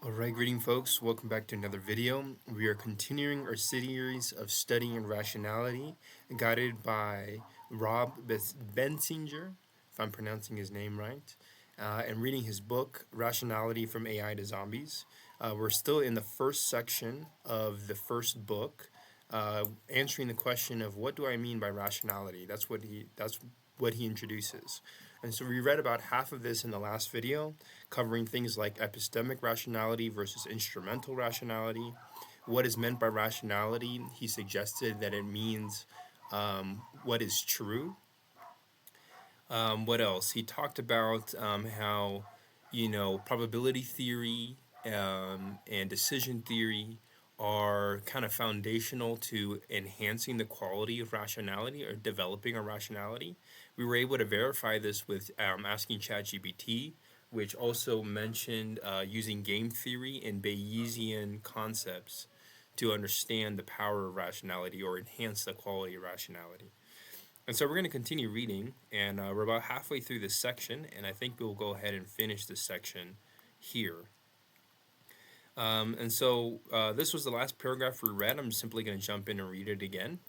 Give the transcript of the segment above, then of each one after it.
Alright, greeting folks. Welcome back to another video. We are continuing our series of studying rationality, guided by Rob Bensinger, if I'm pronouncing his name right, and reading his book, Rationality from AI to Zombies. We're still in the first section of the first book, answering the question of what do I mean by rationality. That's what he introduces. And so we read about half of this in the last video, covering things like epistemic rationality versus instrumental rationality. What is meant by rationality? He suggested that it means what is true. What else? He talked about how, probability theory and decision theory are kind of foundational to enhancing the quality of rationality or developing a rationality. We were able to verify this with asking ChatGPT, which also mentioned using game theory and Bayesian concepts to understand the power of rationality or enhance the quality of rationality. And so we're going to continue reading, and we're about halfway through this section, and I think we'll go ahead and finish this section here. This was the last paragraph we read. I'm simply going to jump in and read it again.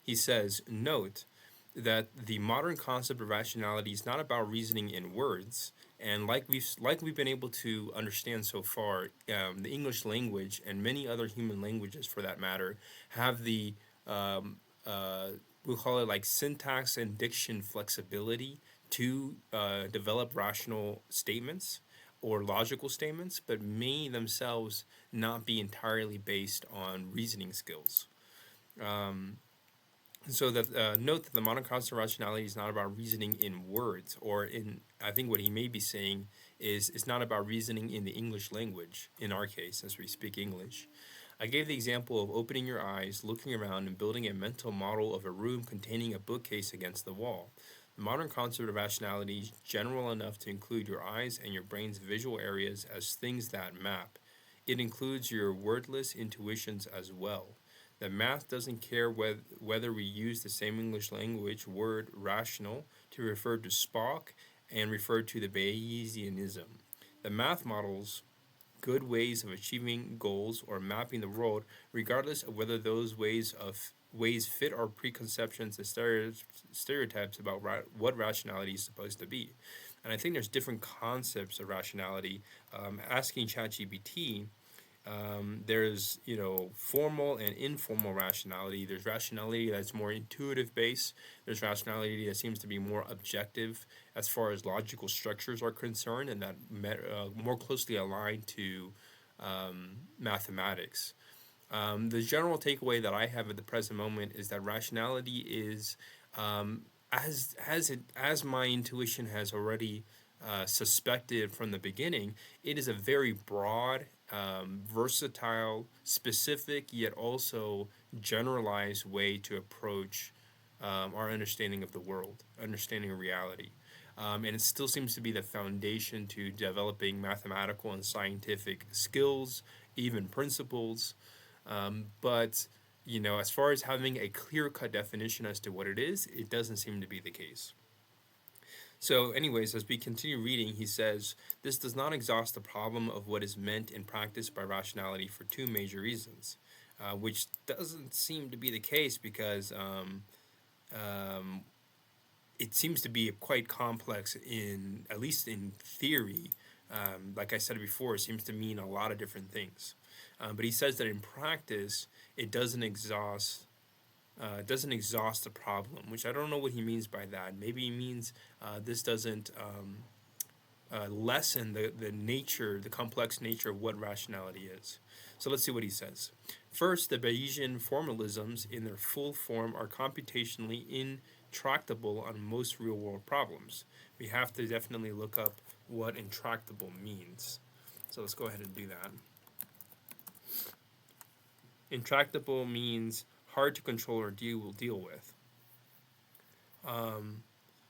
He says, note that the modern concept of rationality is not about reasoning in words, and like we've been able to understand so far, the English language and many other human languages, for that matter, have the we'll call it like syntax and diction flexibility to develop rational statements or logical statements, but may themselves not be entirely based on reasoning skills. Note that the modern concept of rationality is not about reasoning in words, or in, I think what he may be saying is it's not about reasoning in the English language, in our case, since we speak English. I gave the example of opening your eyes, looking around, and building a mental model of a room containing a bookcase against the wall. The modern concept of rationality is general enough to include your eyes and your brain's visual areas as things that map. It includes your wordless intuitions as well. The math doesn't care whether we use the same English language word rational to refer to Spock and refer to the Bayesianism. The math models good ways of achieving goals or mapping the world, regardless of whether those ways fit our preconceptions and stereotypes about what rationality is supposed to be. And I think there's different concepts of rationality. Asking ChatGPT, there's formal and informal rationality. There's rationality that's more intuitive based. There's rationality that seems to be more objective as far as logical structures are concerned, and that more closely aligned to mathematics. The general takeaway that I have at the present moment is that rationality is, as my intuition has already suspected from the beginning, it is a very broad, versatile, specific, yet also generalized way to approach our understanding of the world, understanding of reality. And it still seems to be the foundation to developing mathematical and scientific skills, even principles. But as far as having a clear-cut definition as to what it is, it doesn't seem to be the case. So anyways, as we continue reading, he says, this does not exhaust the problem of what is meant in practice by rationality for two major reasons, which doesn't seem to be the case because it seems to be quite complex at least in theory. Like I said before, it seems to mean a lot of different things. But he says that in practice, it doesn't exhaust the problem, which I don't know what he means by that. Maybe he means this doesn't lessen the complex nature of what rationality is. So let's see what he says. First, the Bayesian formalisms in their full form are computationally intractable on most real-world problems. We have to definitely look up what intractable means. So let's go ahead and do that. Intractable means hard to control or deal with.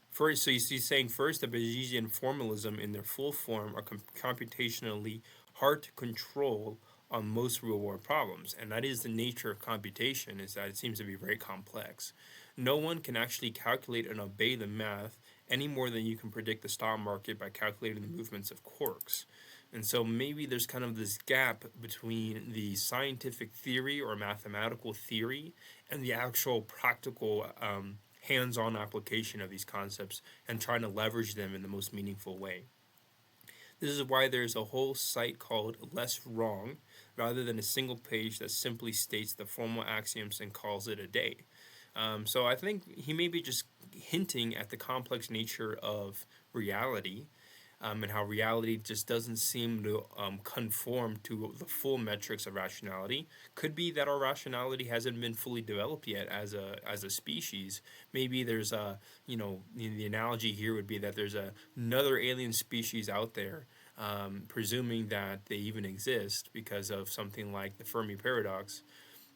First, so he's saying first, the Bayesian formalism in their full form are computationally hard to control on most real-world problems, and that is the nature of computation, is that it seems to be very complex. No one can actually calculate and obey the math any more than you can predict the stock market by calculating the movements of quarks. And so maybe there's kind of this gap between the scientific theory or mathematical theory and the actual practical hands on application of these concepts and trying to leverage them in the most meaningful way. This is why there's a whole site called Less Wrong rather than a single page that simply states the formal axioms and calls it a day. So I think he may be just hinting at the complex nature of reality, and how reality just doesn't seem to conform to the full metrics of rationality. Could be that our rationality hasn't been fully developed yet as a species. Maybe there's a, the analogy here would be that there's another alien species out there, presuming that they even exist because of something like the Fermi paradox.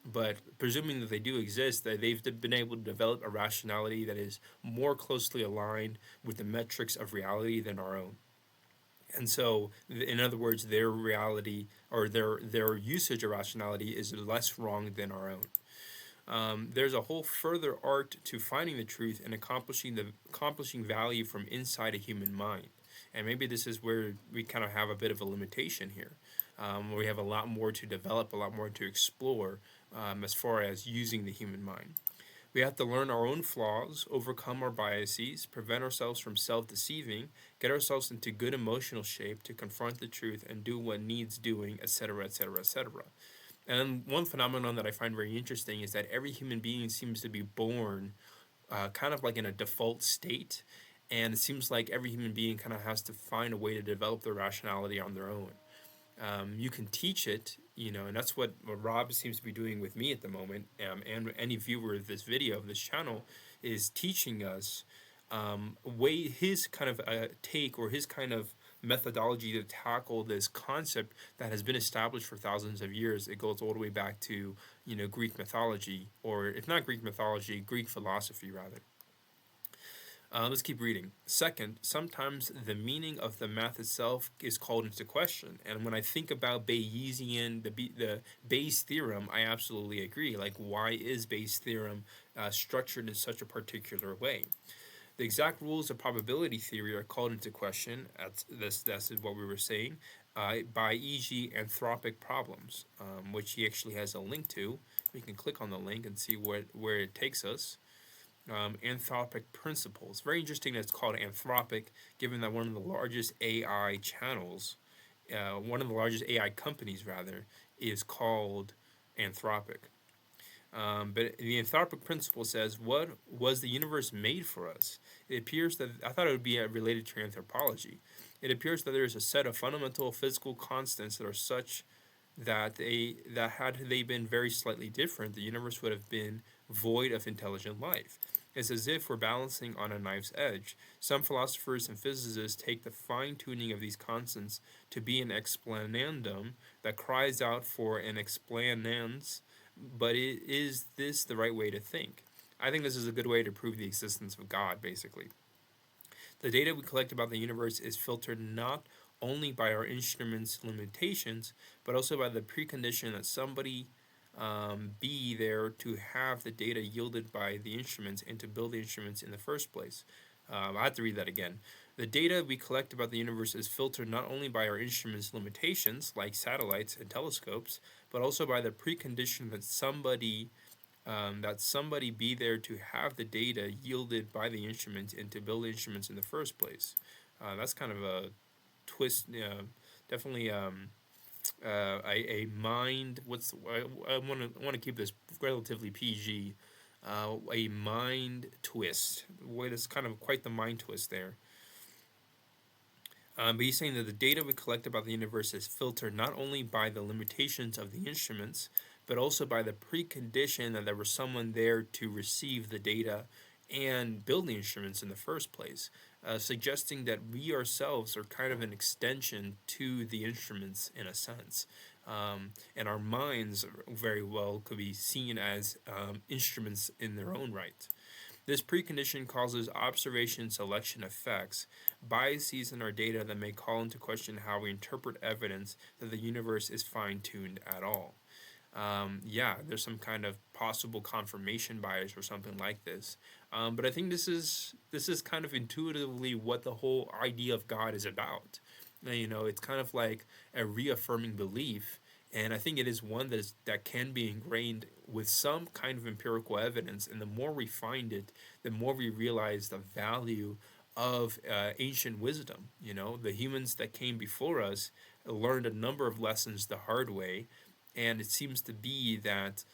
But presuming that they do exist, that they've been able to develop a rationality that is more closely aligned with the metrics of reality than our own. And so, in other words, their reality or their usage of rationality is less wrong than our own. There's a whole further art to finding the truth and accomplishing value from inside a human mind. And maybe this is where we kind of have a bit of a limitation here. Where we have a lot more to develop, a lot more to explore, as far as using the human mind. We have to learn our own flaws, overcome our biases, prevent ourselves from self deceiving, get ourselves into good emotional shape to confront the truth and do what needs doing, etc., etc., etc. And one phenomenon that I find very interesting is that every human being seems to be born kind of like in a default state. And it seems like every human being kind of has to find a way to develop their rationality on their own. You can teach it, and that's what Rob seems to be doing with me at the moment, and any viewer of this video, of this channel, is teaching us way his kind of take or his kind of methodology to tackle this concept that has been established for thousands of years. It goes all the way back to Greek mythology, or if not Greek mythology, Greek philosophy rather. Let's keep reading. Second, sometimes the meaning of the math itself is called into question. And when I think about Bayesian, the Bayes theorem, I absolutely agree. Like, why is Bayes theorem structured in such a particular way? The exact rules of probability theory are called into question. That's what we were saying. By e.g. anthropic problems, which he actually has a link to. We can click on the link and see where it takes us. Anthropic principles. Very interesting that it's called anthropic, given that one of the largest AI channels, one of the largest AI companies rather, is called Anthropic. But the anthropic principle says, what was the universe made for us? It appears that, I thought it would be related to anthropology. It appears that there is a set of fundamental physical constants that are such that had they been very slightly different, the universe would have been void of intelligent life. It's as if we're balancing on a knife's edge. Some philosophers and physicists take the fine-tuning of these constants to be an explanandum that cries out for an explanans, but is this the right way to think? I think this is a good way to prove the existence of God, basically. The data we collect about the universe is filtered not only by our instruments' limitations, but also by the precondition that somebody be there to have the data yielded by the instruments and to build the instruments in the first place. I have to read that again. The data we collect about the universe is filtered not only by our instruments' limitations, like satellites and telescopes, but also by the precondition that somebody be there to have the data yielded by the instruments and to build the instruments in the first place. That's kind of a twist, definitely. A mind. I want to keep this relatively PG. A mind twist. Wait, it's kind of quite the mind twist there. But he's saying that the data we collect about the universe is filtered not only by the limitations of the instruments, but also by the precondition that there was someone there to receive the data and build the instruments in the first place, suggesting that we ourselves are kind of an extension to the instruments in a sense. And our minds very well could be seen as instruments in their own right. This precondition causes observation selection effects, biases in our data that may call into question how we interpret evidence that the universe is fine-tuned at all. There's some kind of possible confirmation bias or something like this. But I think this is kind of intuitively what the whole idea of God is about. It's kind of like a reaffirming belief, and I think it is one that can be ingrained with some kind of empirical evidence. And the more we find it, the more we realize the value of ancient wisdom. The humans that came before us learned a number of lessons the hard way, and it seems to be that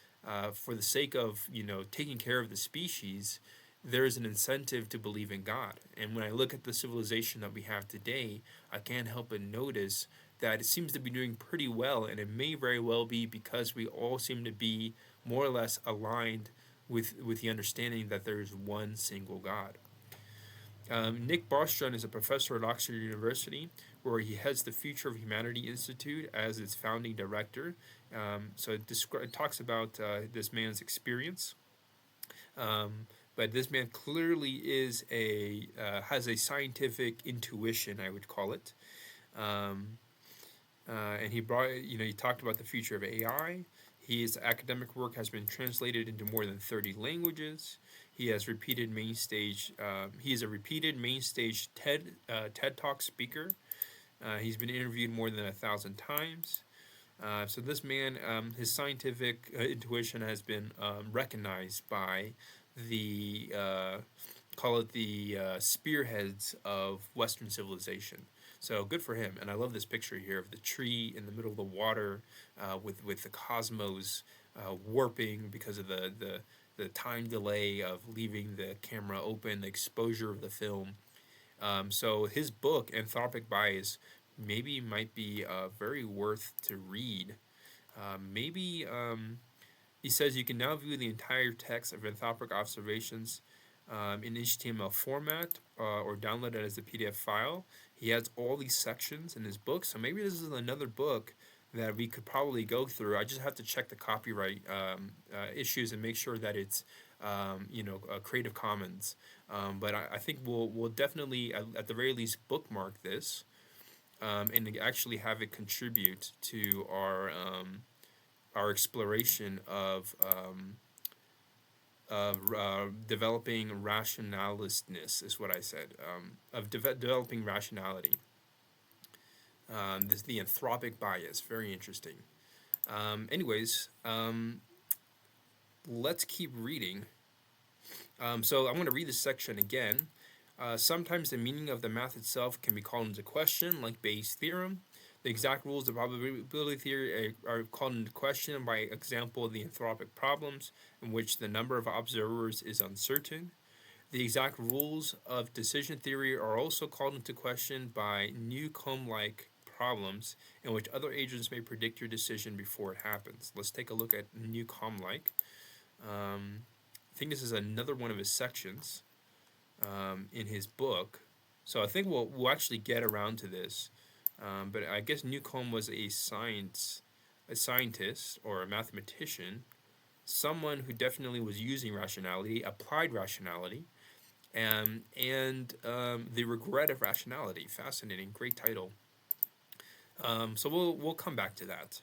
for the sake of taking care of the species, there is an incentive to believe in God. And when I look at the civilization that we have today, I can't help but notice that it seems to be doing pretty well, and it may very well be because we all seem to be more or less aligned with the understanding that there is one single God. Nick Bostrom is a professor at Oxford University, where he heads the Future of Humanity Institute as its founding director. So it talks about this man's experience. But this man clearly has a scientific intuition, I would call it. Um, and he talked about the future of AI. His academic work has been translated into more than 30 languages. He is a repeated main stage TED Talk speaker. He's been interviewed more than 1,000 times. So this man, his scientific intuition has been recognized by the call it the spearheads of Western civilization. So good for him. And I love this picture here of the tree in the middle of the water, with the cosmos warping because of the time delay of leaving the camera open, the exposure of the film. So his book, Anthropic Bias, maybe might be very worth to read. Maybe He says you can now view the entire text of Anthropic Observations in HTML format, or download it as a PDF file. He has all these sections in his book, so maybe this is another book that we could probably go through. I just have to check the copyright issues and make sure that it's Creative Commons. But I think we'll definitely at the very least bookmark this, and actually have it contribute to our exploration of developing rationalistness, is what I said, of developing rationality. The anthropic bias, very interesting. Anyways, let's keep reading. So I'm going to read this section again. Sometimes the meaning of the math itself can be called into question, like Bayes' theorem. The exact rules of probability theory are called into question by example of the anthropic problems, in which the number of observers is uncertain. The exact rules of decision theory are also called into question by Newcomb-like problems, in which other agents may predict your decision before it happens. Let's take a look at Newcomb-like. I think this is another one of his sections in his book. So I think we'll actually get around to this. But I guess Newcomb was a scientist or a mathematician, someone who definitely was using rationality, applied rationality, and the regret of rationality. Fascinating, great title. So we'll come back to that.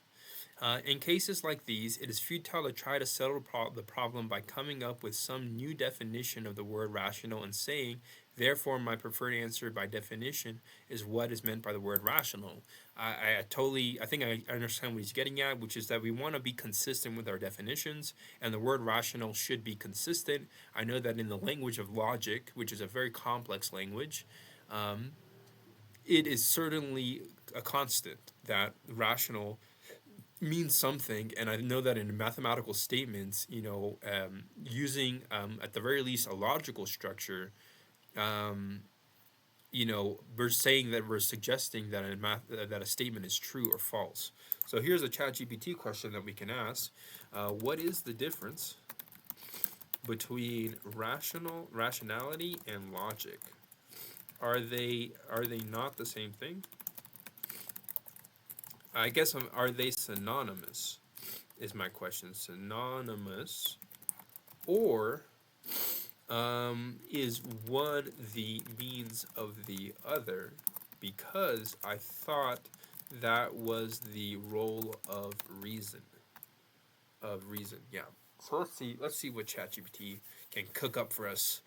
In cases like these, it is futile to try to settle the problem by coming up with some new definition of the word rational and saying, therefore, my preferred answer by definition is what is meant by the word rational. I think I understand what he's getting at, which is that we want to be consistent with our definitions, and the word rational should be consistent. I know that in the language of logic, which is a very complex language, it is certainly a constant that rational means something, and I know that in mathematical statements, using at the very least a logical structure, we're suggesting that that a statement is true or false. So here's a ChatGPT question that we can ask: what is the difference between rationality and logic? Are they not the same thing? I guess are they synonymous? Is my question. Synonymous, or is one the means of the other? Because I thought that was the role of reason. Yeah. So let's see what ChatGPT can cook up for us.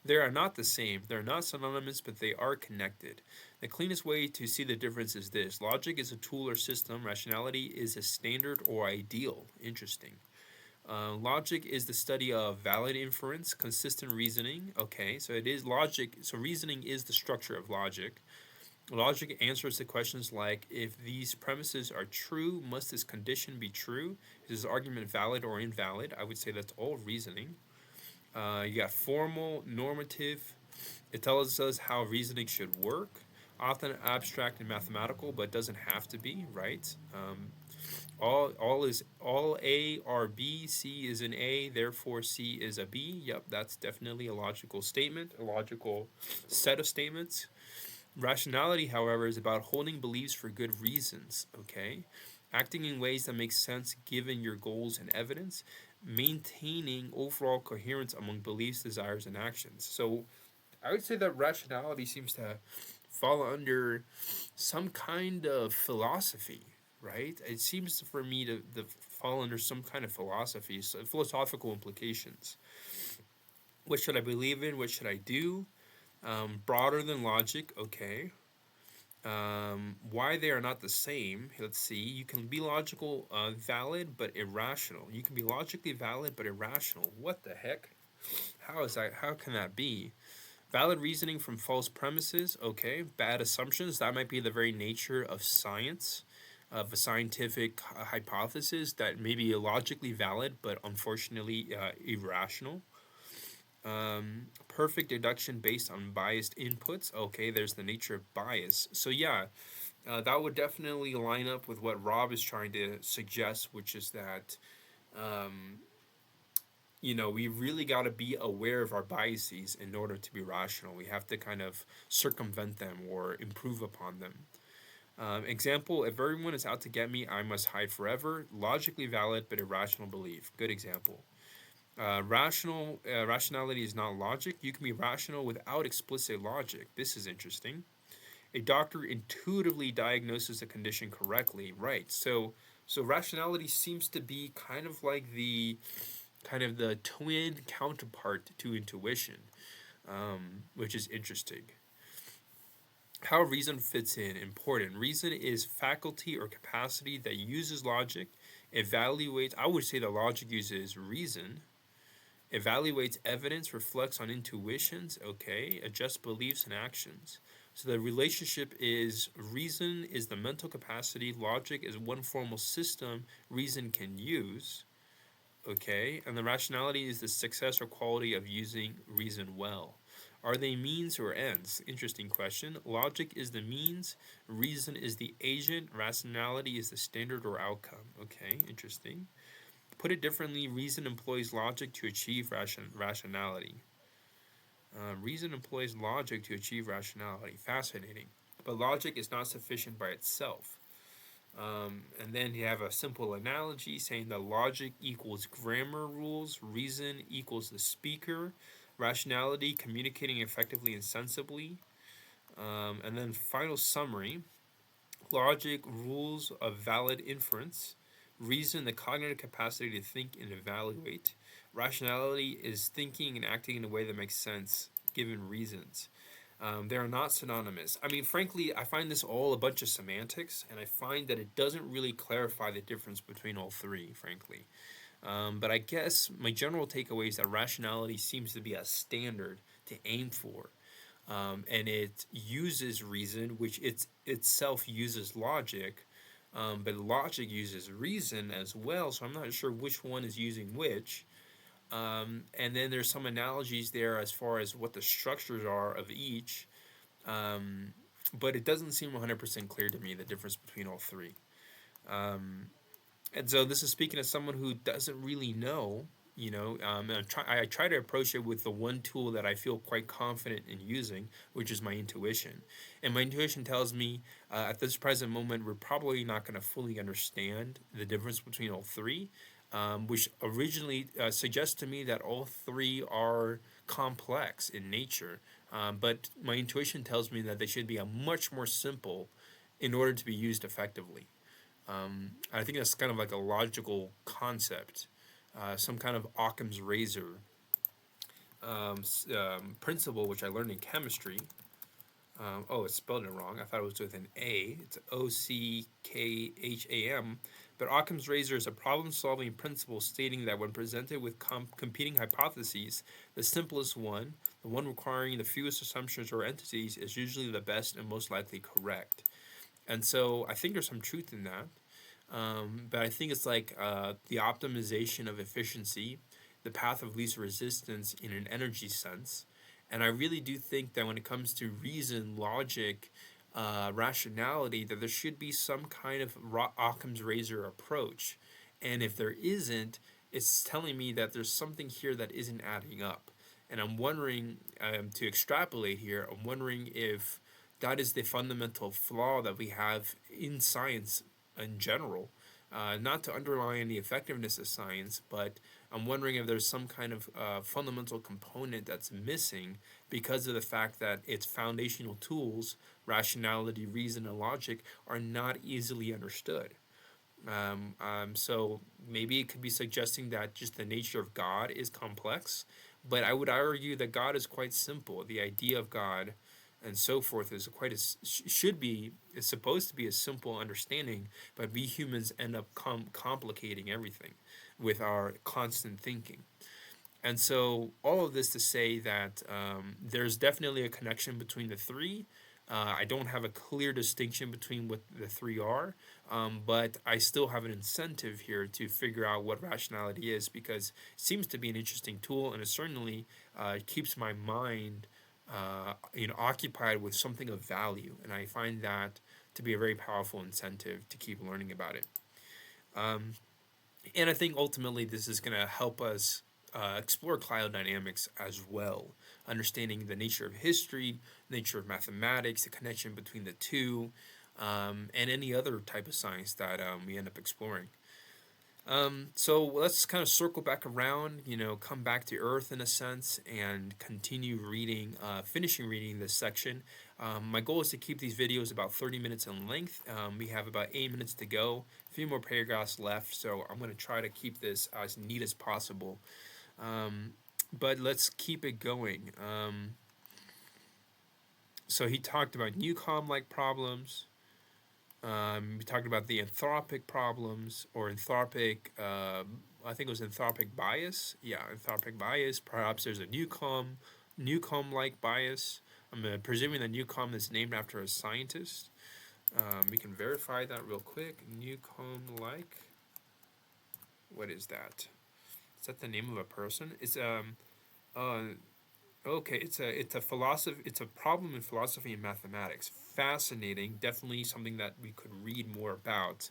They are not the same. They're not synonymous, but they are connected. The cleanest way to see the difference is this: logic is a tool or system, rationality is a standard or ideal. Interesting. Logic is the study of valid inference, consistent reasoning. Okay, so it is logic. So reasoning is the structure of logic. Logic answers the questions like, if these premises are true, must this condition be true? Is this argument valid or invalid? I would say that's all reasoning. You got formal, normative. It tells us how reasoning should work. Often abstract and mathematical, but doesn't have to be, right? All A are B, C is an A, therefore C is a B. Yep, that's definitely a logical statement, a logical set of statements. Rationality, however, is about holding beliefs for good reasons, okay? Acting in ways that make sense given your goals and evidence, maintaining overall coherence among beliefs, desires, and actions. So I would say that rationality seems to fall under some kind of philosophy, right? It seems for me to fall under some kind of philosophy, so philosophical implications. What should I believe in? What should I do? Broader than logic, okay. Why they are not the same? Let's see. You can be logical, valid, but irrational. You can be logically valid, but irrational. What the heck? How is that? How can that be? Valid reasoning from false premises, okay. Bad assumptions, that might be the very nature of science, of a scientific hypothesis that may be logically valid, but unfortunately irrational. Perfect deduction based on biased inputs, okay, there's the nature of bias. So, yeah, that would definitely line up with what Rob is trying to suggest, which is that we really got to be aware of our biases in order to be rational. We have to kind of circumvent them or improve upon them. Example, if everyone is out to get me, I must hide forever. Logically valid, but irrational belief. Good example. Rationality is not logic. You can be rational without explicit logic. This is interesting. A doctor intuitively diagnoses a condition correctly. Right. So rationality seems to be kind of the twin counterpart to intuition, which is interesting. How reason fits in, important. Reason is faculty or capacity that uses logic, evaluates, I would say that logic uses reason, evaluates evidence, reflects on intuitions, okay, adjusts beliefs and actions. So the relationship is reason is the mental capacity, logic is one formal system reason can use, okay, and the rationality is the success or quality of using reason well. Are they means or ends? Interesting question. Logic is the means, reason is the agent, rationality is the standard or outcome. Okay, interesting. Put it differently, reason employs logic to achieve rationality. Reason employs logic to achieve rationality. Fascinating. But logic is not sufficient by itself. And then you have a simple analogy saying that logic equals grammar rules, reason equals the speaker, rationality, communicating effectively and sensibly. And then final summary, logic, rules of valid inference, reason, the cognitive capacity to think and evaluate. Rationality is thinking and acting in a way that makes sense given reasons. They are not synonymous. I mean, frankly, I find this all a bunch of semantics, and I find that it doesn't really clarify the difference between all three, frankly. But I guess my general takeaway is that rationality seems to be a standard to aim for. And it uses reason, which itself uses logic, but logic uses reason as well, so I'm not sure which one is using which. And then there's some analogies there as far as what the structures are of each, but it doesn't seem 100% clear to me the difference between all three. And so this is speaking as someone who doesn't really know, I try to approach it with the one tool that I feel quite confident in using, which is my intuition. And my intuition tells me at this present moment, we're probably not going to fully understand the difference between all three, which originally suggests to me that all three are complex in nature. But my intuition tells me that they should be a much more simple in order to be used effectively. I think that's kind of like a logical concept, some kind of Occam's razor. principle, which I learned in chemistry. Oh, it's spelled it wrong. I thought it was with an A. It's Ockham. But Occam's razor is a problem solving principle stating that when presented with competing hypotheses, the simplest one, the one requiring the fewest assumptions or entities, is usually the best and most likely correct. And so I think there's some truth in that. But I think it's like the optimization of efficiency, the path of least resistance in an energy sense. And I really do think that when it comes to reason, logic, rationality, that there should be some kind of Occam's razor approach. And if there isn't, it's telling me that there's something here that isn't adding up. And I'm wondering, to extrapolate here, I'm wondering if that is the fundamental flaw that we have in science in general. Not to underline the effectiveness of science, but I'm wondering if there's some kind of fundamental component that's missing because of the fact that its foundational tools, rationality, reason, and logic, are not easily understood. So maybe it could be suggesting that just the nature of God is complex, but I would argue that God is quite simple. The idea of God and so forth is quite should be is supposed to be a simple understanding, but we humans end up complicating everything with our constant thinking. And so, all of this to say that there's definitely a connection between the three. I don't have a clear distinction between what the three are, but I still have an incentive here to figure out what rationality is because it seems to be an interesting tool, and it certainly keeps my mind, occupied with something of value, and I find that to be a very powerful incentive to keep learning about it. Um, and I think ultimately this is going to help us explore cryodynamics as well, understanding the nature of history, nature of mathematics, the connection between the two, and any other type of science that we end up exploring. So let's kind of circle back around, come back to Earth in a sense, and continue reading, finishing reading this section. My goal is to keep these videos about 30 minutes in length. We have about 8 minutes to go, a few more paragraphs left, so I'm going to try to keep this as neat as possible. But let's keep it going. So he talked about Newcomb-like problems. We talked about the anthropic problems or anthropic, I think it was anthropic bias. Yeah, anthropic bias. Perhaps there's a Newcomb-like bias. I'm presuming that Newcomb is named after a scientist. We can verify that real quick. Newcomb-like. What is that? Is that the name of a person? It's uh, okay. It's a philosophy. It's a problem in philosophy and mathematics. Fascinating. Definitely something that we could read more about.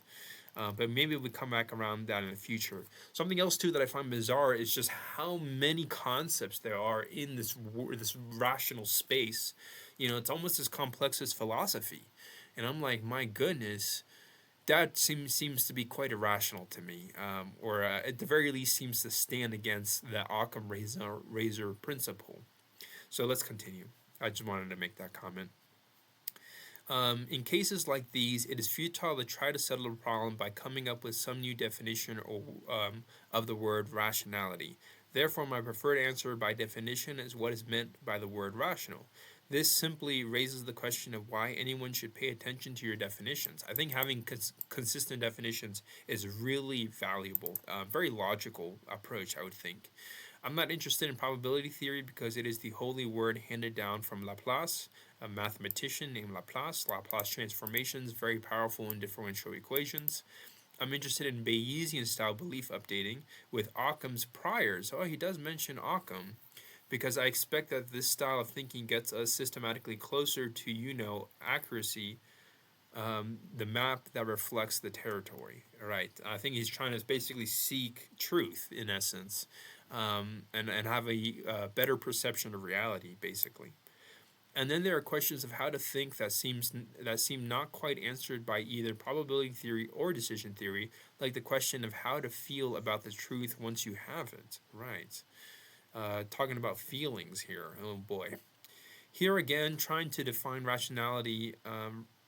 But maybe we come back around that in the future. Something else too that I find bizarre is just how many concepts there are in this rational space. It's almost as complex as philosophy, and I'm like, my goodness, that seems to be quite irrational to me, or at the very least seems to stand against the Occam razor principle. So let's continue. I just wanted to make that comment. In cases like these, it is futile to try to settle a problem by coming up with some new definition of the word rationality. Therefore, my preferred answer by definition is what is meant by the word rational. This simply raises the question of why anyone should pay attention to your definitions. I think having consistent definitions is really valuable, very logical approach, I would think. I'm not interested in probability theory because it is the holy word handed down from Laplace, a mathematician named Laplace. Laplace transformations, very powerful in differential equations. I'm interested in Bayesian style belief updating with Occam's priors. Oh, he does mention Occam because I expect that this style of thinking gets us systematically closer to, accuracy, the map that reflects the territory. All right. I think he's trying to basically seek truth in essence, and have a better perception of reality, basically. And then there are questions of how to think that seem not quite answered by either probability theory or decision theory, like the question of how to feel about the truth once you have it. Right. Talking about feelings here. Oh boy. Here again, trying to define rationality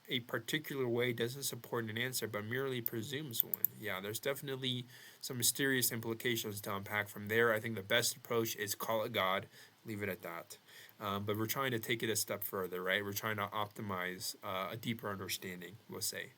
a particular way doesn't support an answer, but merely presumes one. Yeah, there's definitely some mysterious implications to unpack from there. I think the best approach is call it God. Leave it at that. But we're trying to take it a step further, right? We're trying to optimize a deeper understanding, we'll say.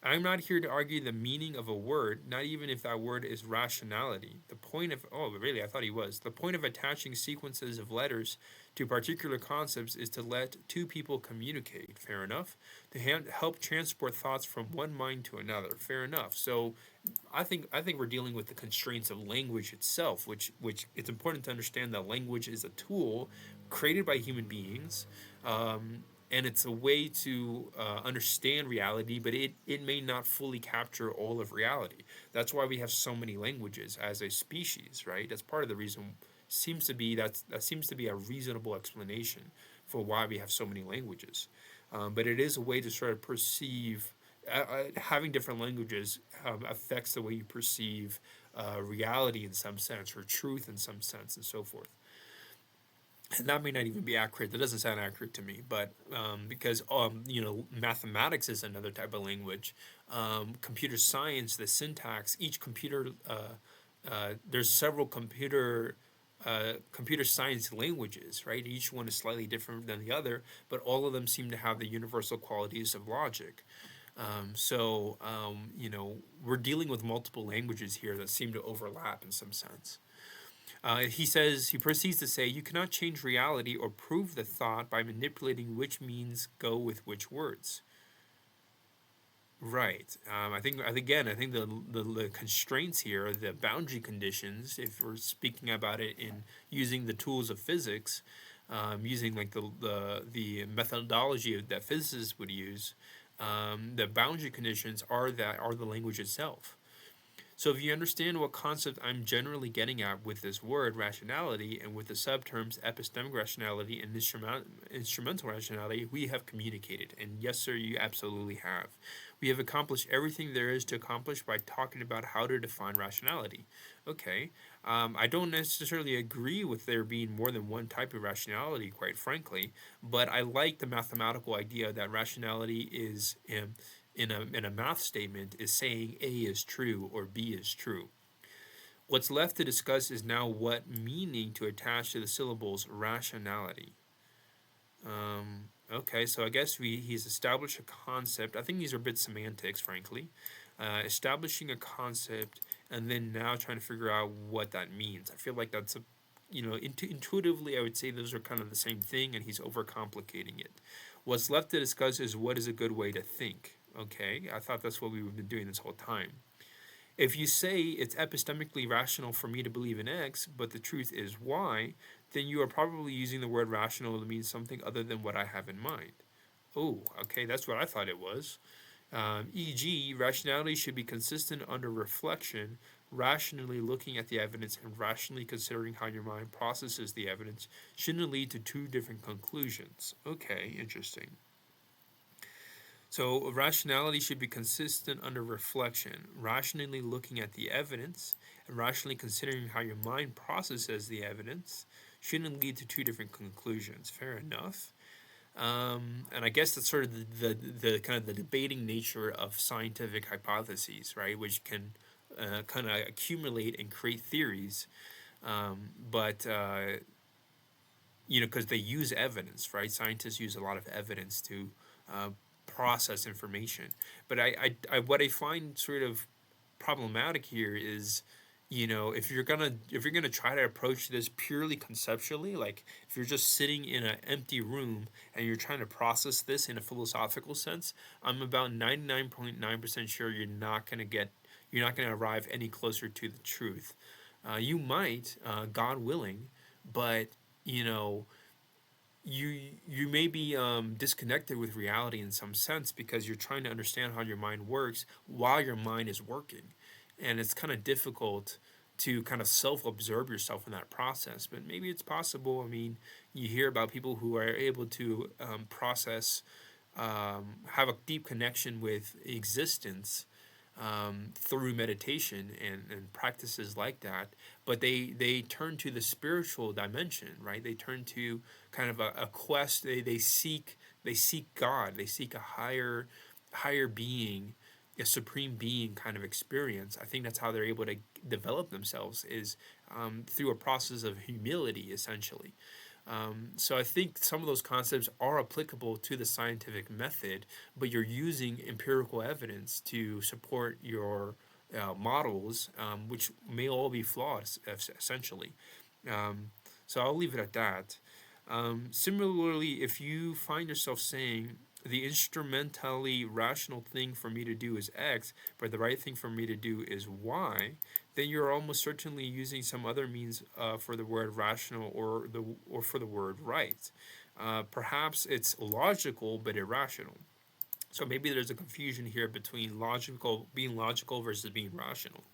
I'm not here to argue the meaning of a word, not even if that word is rationality. The point of, oh, really, I thought he was. The point of attaching sequences of letters to particular concepts is to let two people communicate. Fair enough. To help transport thoughts from one mind to another. Fair enough. So I think we're dealing with the constraints of language itself, which it's important to understand that language is a tool created by human beings, and it's a way to understand reality, but it may not fully capture all of reality. That's why we have so many languages as a species, right? That's part of the reason. That seems to be a reasonable explanation for why we have so many languages, but it is a way to sort of perceive having different languages affects the way you perceive reality in some sense, or truth in some sense, and so forth. And that may not even be accurate. That doesn't sound accurate to me, but because mathematics is another type of language. Computer science, the syntax, each computer, there's several computer science languages, right? Each one is slightly different than the other, but all of them seem to have the universal qualities of logic. We're dealing with multiple languages here that seem to overlap in some sense. He proceeds to say, you cannot change reality or prove the thought by manipulating which means go with which words. Right. I think the constraints here, the boundary conditions, if we're speaking about it in using the tools of physics, using like the methodology that physicists would use, the boundary conditions are the language itself. So if you understand what concept I'm generally getting at with this word rationality and with the subterms epistemic rationality and instrumental rationality, we have communicated. And yes, sir, you absolutely have. We have accomplished everything there is to accomplish by talking about how to define rationality. Okay, I don't necessarily agree with there being more than one type of rationality, quite frankly, but I like the mathematical idea that rationality is in a math statement is saying A is true or B is true. What's left to discuss is now what meaning to attach to the syllables rationality. Okay, so I guess he's established a concept. I think these are a bit semantics, frankly. Establishing a concept and then now trying to figure out what that means. I feel like that's intuitively, I would say those are kind of the same thing, and he's overcomplicating it. What's left to discuss is what is a good way to think. Okay, I thought that's what we've been doing this whole time. If you say it's epistemically rational for me to believe in X, but the truth is Y, then you are probably using the word rational to mean something other than what I have in mind. Oh, okay, that's what I thought it was. E.g., rationality should be consistent under reflection, rationally looking at the evidence and rationally considering how your mind processes the evidence shouldn't lead to two different conclusions. Okay, interesting. So, rationality should be consistent under reflection, rationally looking at the evidence and rationally considering how your mind processes the evidence shouldn't lead to two different conclusions. Fair enough. And I guess that's sort of the kind of the debating nature of scientific hypotheses, right? Which can kind of accumulate and create theories, but because they use evidence, right? Scientists use a lot of evidence to uh, process information. But what I find sort of problematic here is, if you're gonna try to approach this purely conceptually, like if you're just sitting in an empty room and you're trying to process this in a philosophical sense, I'm about 99.9% sure you're not gonna arrive any closer to the truth. You might, God willing, but you know you may be disconnected with reality in some sense because you're trying to understand how your mind works while your mind is working, and it's kind of difficult to kind of self-observe yourself in that process. But maybe it's possible. I mean, you hear about people who are able to process, have a deep connection with existence through meditation and practices like that, but they turn to the spiritual dimension, right? They turn to kind of a quest. They seek God. They seek a higher being a supreme being kind of experience. I think that's how they're able to develop themselves is through a process of humility, essentially. So I think some of those concepts are applicable to the scientific method, but you're using empirical evidence to support your models, which may all be flawed, essentially. Um, so I'll leave it at that. Similarly, if you find yourself saying, the instrumentally rational thing for me to do is X, but the right thing for me to do is Y, then you're almost certainly using some other means for the word rational or for the word right. Perhaps it's logical but irrational. So maybe there's a confusion here between being logical versus being rational.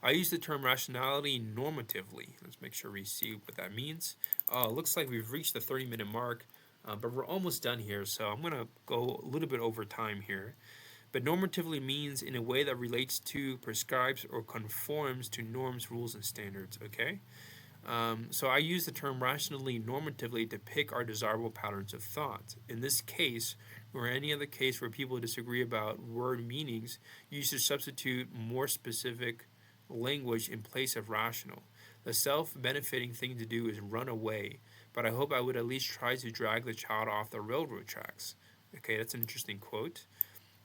I use the term rationality normatively. Let's make sure we see what that means. Looks like we've reached the 30-minute mark, but we're almost done here, so I'm going to go a little bit over time here. But normatively means in a way that relates to, prescribes, or conforms to norms, rules, and standards, okay? So I use the term rationally normatively to pick our desirable patterns of thought. In this case, or any other case where people disagree about word meanings, you should substitute more specific language in place of rational. The self-benefiting thing to do is run away, but I hope I would at least try to drag the child off the railroad tracks. Okay, that's an interesting quote.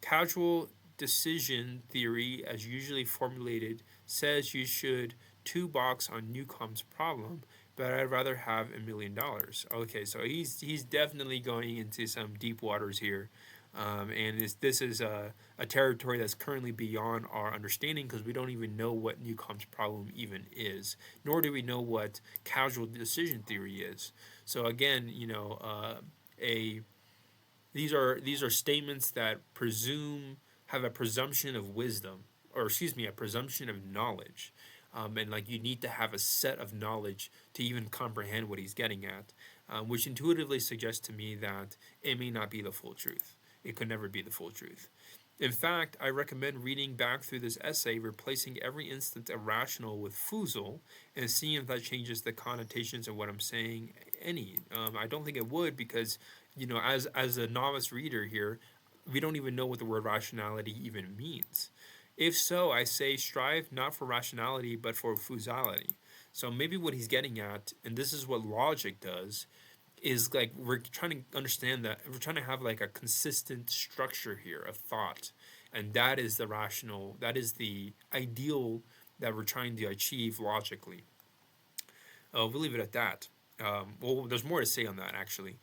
Causal decision theory, as usually formulated, says you should two box on Newcomb's problem, but I'd rather have $1 million. Okay, so he's definitely going into some deep waters here, and this is a territory that's currently beyond our understanding because we don't even know what Newcomb's problem even is, nor do we know what causal decision theory is. So again, a these are statements that presume have a presumption of wisdom, or excuse me, a presumption of knowledge, and like you need to have a set of knowledge to even comprehend what he's getting at, which intuitively suggests to me that it may not be the full truth. It could never be the full truth. In fact, I recommend reading back through this essay, replacing every instant irrational with foozle, and seeing if that changes the connotations of what I'm saying any. I don't think it would because, as a novice reader here, we don't even know what the word rationality even means. If so, I say strive not for rationality but for fusality. So maybe what he's getting at, and this is what logic does, is like we're trying to understand that we're trying to have like a consistent structure here of thought, and that is the rational, that is the ideal that we're trying to achieve logically. We'll leave it at that. Well, there's more to say on that actually.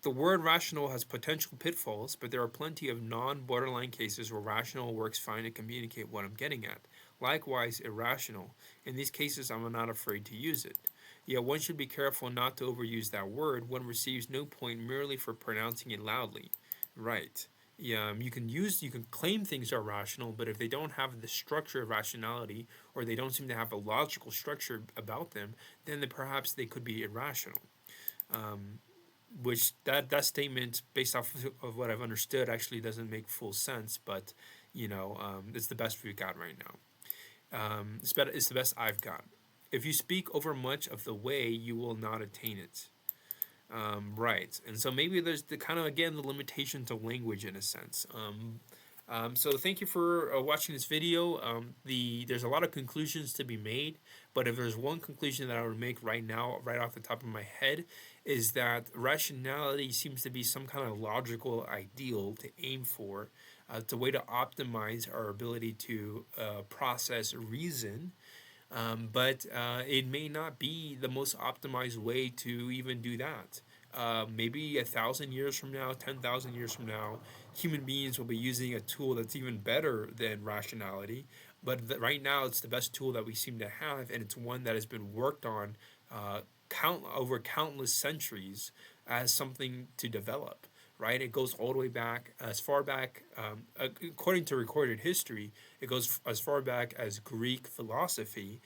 The word rational has potential pitfalls, but there are plenty of non-borderline cases where rational works fine to communicate what I'm getting at. Likewise, irrational. In these cases, I'm not afraid to use it. Yet one should be careful not to overuse that word. One receives no point merely for pronouncing it loudly. Right. Yeah, you can claim things are rational, but if they don't have the structure of rationality, or they don't seem to have a logical structure about them, then perhaps they could be irrational. Um, which that statement, based off of what I've understood, actually doesn't make full sense. But it's the best we've got right now. It's the best I've got. If you speak over much of the way, you will not attain it. Right, and so maybe there's the kind of again the limitation to language in a sense. So thank you for watching this video. There's a lot of conclusions to be made, but if there's one conclusion that I would make right now, right off the top of my head, is that rationality seems to be some kind of logical ideal to aim for. It's a way to optimize our ability to process reason, but it may not be the most optimized way to even do that. Maybe 1,000 years from now, 10,000 years from now, human beings will be using a tool that's even better than rationality. But right now, it's the best tool that we seem to have, and it's one that has been worked on over countless centuries as something to develop. Right, it goes all the way back as far back, according to recorded history, it goes as far back as Greek philosophy,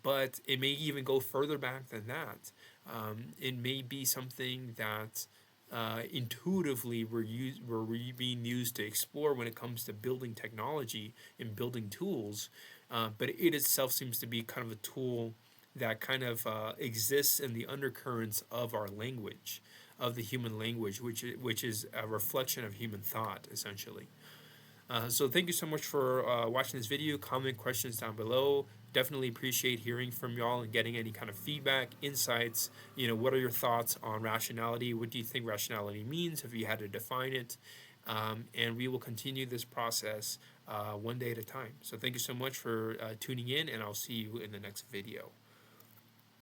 but it may even go further back than that. It may be something that intuitively we're being used to explore when it comes to building technology and building tools, but it itself seems to be kind of a tool that kind of exists in the undercurrents of our language, of the human language, which is a reflection of human thought, essentially. So thank you so much for watching this video. Comment questions down below. Definitely appreciate hearing from y'all and getting any kind of feedback, insights. What are your thoughts on rationality? What do you think rationality means if you had to define it? And we will continue this process one day at a time. So thank you so much for tuning in, and I'll see you in the next video.